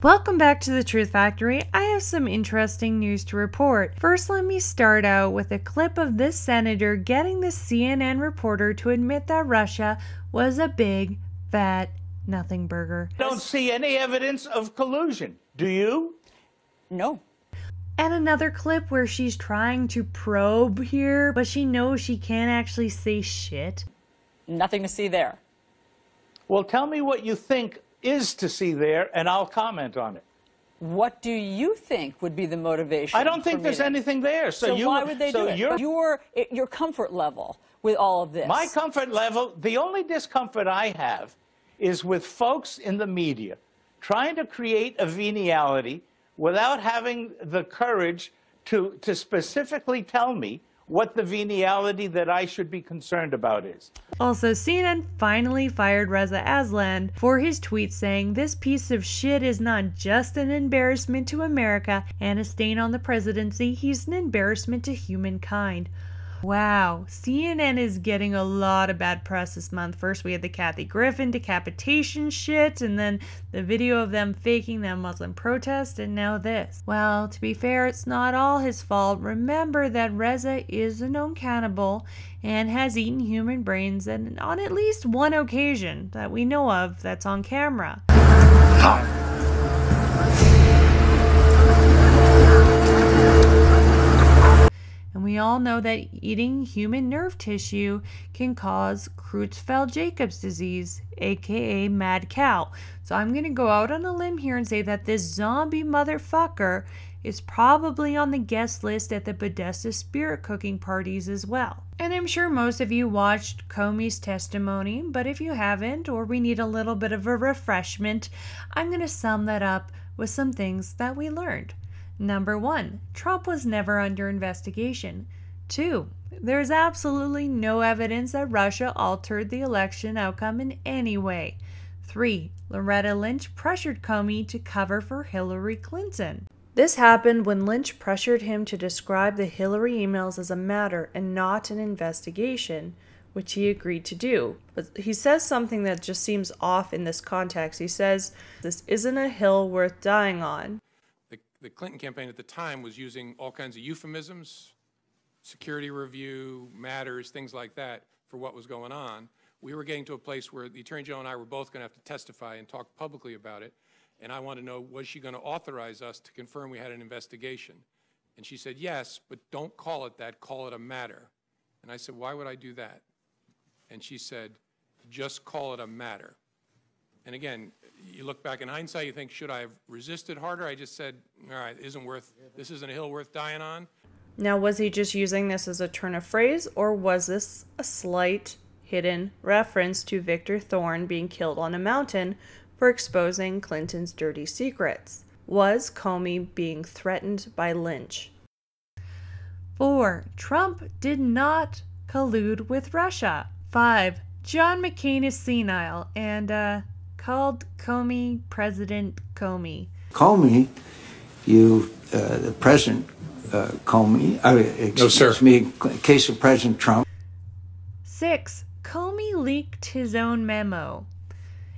Welcome back to the Truth Factory. I have some interesting news to report. First, let me start out with a clip of this senator getting the CNN reporter to admit that Russia was a big, fat nothing burger. I don't see any evidence of collusion. Do you? No. And another clip where she's trying to probe here, but she knows she can't actually say shit. Nothing to see there. Well, tell me what you think is to see there, and I'll comment on it. What do you think would be the motivation? I don't think there's anything there. So why would they do it? Your comfort level with all of this. My comfort level, the only discomfort I have is with folks in the media trying to create a venality without having the courage to specifically tell me what the venality that I should be concerned about is. Also, CNN finally fired Reza Aslan for his tweet saying this piece of shit is not just an embarrassment to America and a stain on the presidency, he's an embarrassment to humankind. Wow, CNN is getting a lot of bad press this month. First we had the Kathy Griffin decapitation shit, and then the video of them faking that Muslim protest, and now this. Well, to be fair, it's not all his fault. Remember that Reza is a known cannibal and has eaten human brains and on at least one occasion that we know of that's on camera. And we all know that eating human nerve tissue can cause Creutzfeldt-Jacobs disease, aka mad cow. So I'm going to go out on a limb here and say that this zombie motherfucker is probably on the guest list at the Podesta spirit cooking parties as well. And I'm sure most of you watched Comey's testimony, but if you haven't, or we need a little bit of a refreshment, I'm going to sum that up with some things that we learned. Number 1, Trump was never under investigation. 2, there's absolutely no evidence that Russia altered the election outcome in any way. 3, Loretta Lynch pressured Comey to cover for Hillary Clinton. This happened when Lynch pressured him to describe the Hillary emails as a matter and not an investigation, which he agreed to do. But he says something that just seems off in this context. He says, "This isn't a hill worth dying on." The Clinton campaign at the time was using all kinds of euphemisms, security review, matters, things like that for what was going on. We were getting to a place where the Attorney General and I were both going to have to testify and talk publicly about it. And I wanted to know, was she going to authorize us to confirm we had an investigation? And she said, yes, but don't call it that, call it a matter. And I said, why would I do that? And she said, just call it a matter. And again, you look back in hindsight, you think, should I have resisted harder? I just said, all right, this isn't a hill worth dying on. Now, was he just using this as a turn of phrase, or was this a slight hidden reference to Victor Thorne being killed on a mountain for exposing Clinton's dirty secrets? Was Comey being threatened by Lynch? 4, Trump did not collude with Russia. 5, John McCain is senile and, called Comey President Comey. Comey, the President Comey, excuse me, case of President Trump. 6, Comey leaked his own memo.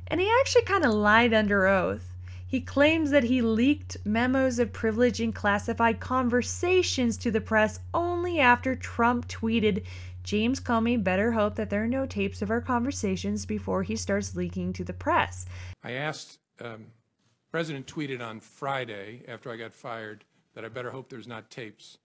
And he actually kind of lied under oath. He claims that he leaked memos of privilege and classified conversations to the press only after Trump tweeted, "James Comey better hope that there are no tapes of our conversations before he starts leaking to the press." I asked, President tweeted on Friday after I got fired that I better hope there's not tapes.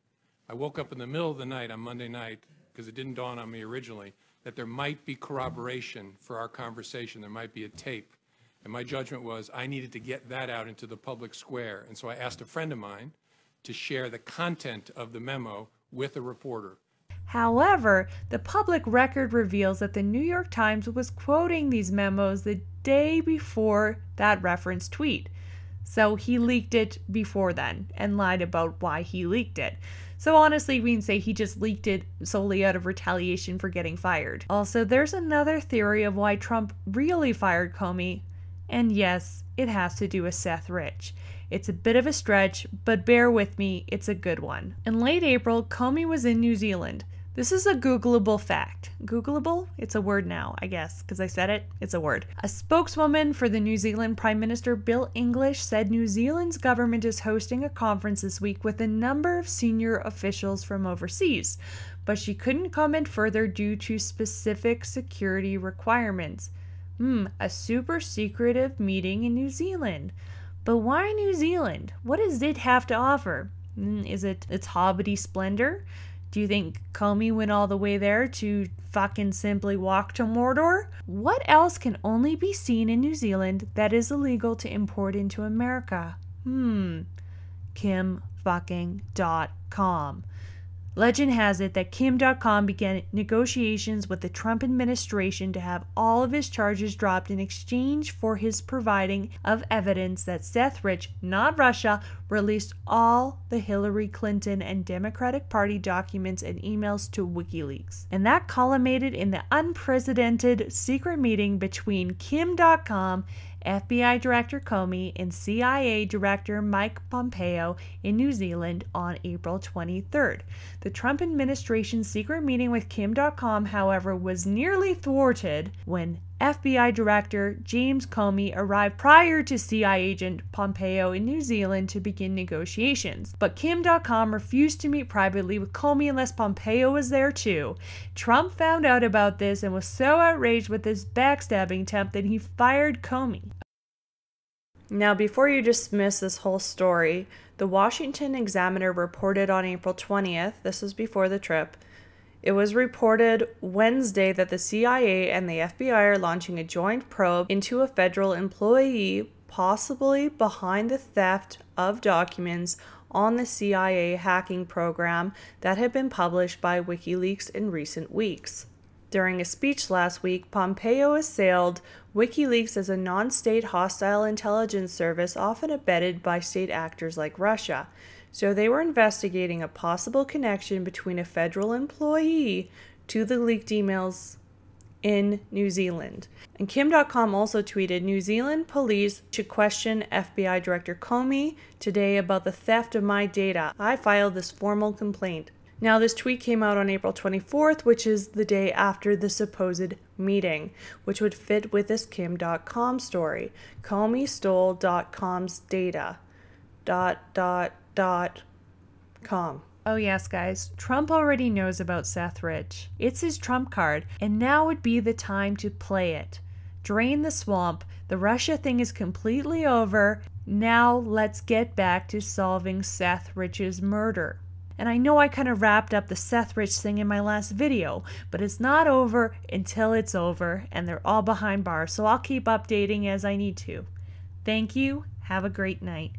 I woke up in the middle of the night on Monday night, because it didn't dawn on me originally, that there might be corroboration for our conversation. There might be a tape. And my judgment was I needed to get that out into the public square. And so I asked a friend of mine to share the content of the memo with a reporter. However, the public record reveals that the New York Times was quoting these memos the day before that reference tweet. So he leaked it before then and lied about why he leaked it. So honestly, we can say he just leaked it solely out of retaliation for getting fired. Also, there's another theory of why Trump really fired Comey. And yes, it has to do with Seth Rich. It's a bit of a stretch, but bear with me, it's a good one. In late April, Comey was in New Zealand. This is a Googleable fact. Googleable? It's a word now, I guess, because I said it. It's a word. A spokeswoman for the New Zealand Prime Minister Bill English said New Zealand's government is hosting a conference this week with a number of senior officials from overseas, but she couldn't comment further due to specific security requirements. A super secretive meeting in New Zealand. But why New Zealand? What does it have to offer? Is it its hobbity splendor? Do you think Comey went all the way there to fucking simply walk to Mordor? What else can only be seen in New Zealand that is illegal to import into America? Kim.com. Legend has it that Kim.com began negotiations with the Trump administration to have all of his charges dropped in exchange for his providing of evidence that Seth Rich, not Russia, released all the Hillary Clinton and Democratic Party documents and emails to WikiLeaks. And that culminated in the unprecedented secret meeting between Kim.com, FBI Director Comey, and CIA Director Mike Pompeo in New Zealand on April 23rd. The Trump administration's secret meeting with Kim.com, however, was nearly thwarted when FBI Director James Comey arrived prior to CIA agent Pompeo in New Zealand to begin negotiations. But Kim.com refused to meet privately with Comey unless Pompeo was there too. Trump found out about this and was so outraged with this backstabbing attempt that he fired Comey. Now, before you dismiss this whole story, the Washington Examiner reported on April 20th, this was before the trip, it was reported Wednesday that the CIA and the FBI are launching a joint probe into a federal employee possibly behind the theft of documents on the CIA hacking program that had been published by WikiLeaks in recent weeks. During a speech last week, Pompeo assailed WikiLeaks as a non-state hostile intelligence service often abetted by state actors like Russia. So they were investigating a possible connection between a federal employee to the leaked emails in New Zealand. And Kim.com also tweeted, New Zealand police should question FBI Director Comey today about the theft of my data. I filed this formal complaint. Now, this tweet came out on April 24th, which is the day after the supposed meeting, which would fit with this Kim.com story. Comey stole .com's data. .com. Oh yes, guys, Trump already knows about Seth Rich. It's his trump card, and now would be the time to play it. Drain the swamp. The Russia thing is completely over. Now let's get back to solving Seth Rich's murder. And I know I kind of wrapped up the Seth Rich thing in my last video, but it's not over until it's over, and they're all behind bars, so I'll keep updating as I need to. Thank you. Have a great night.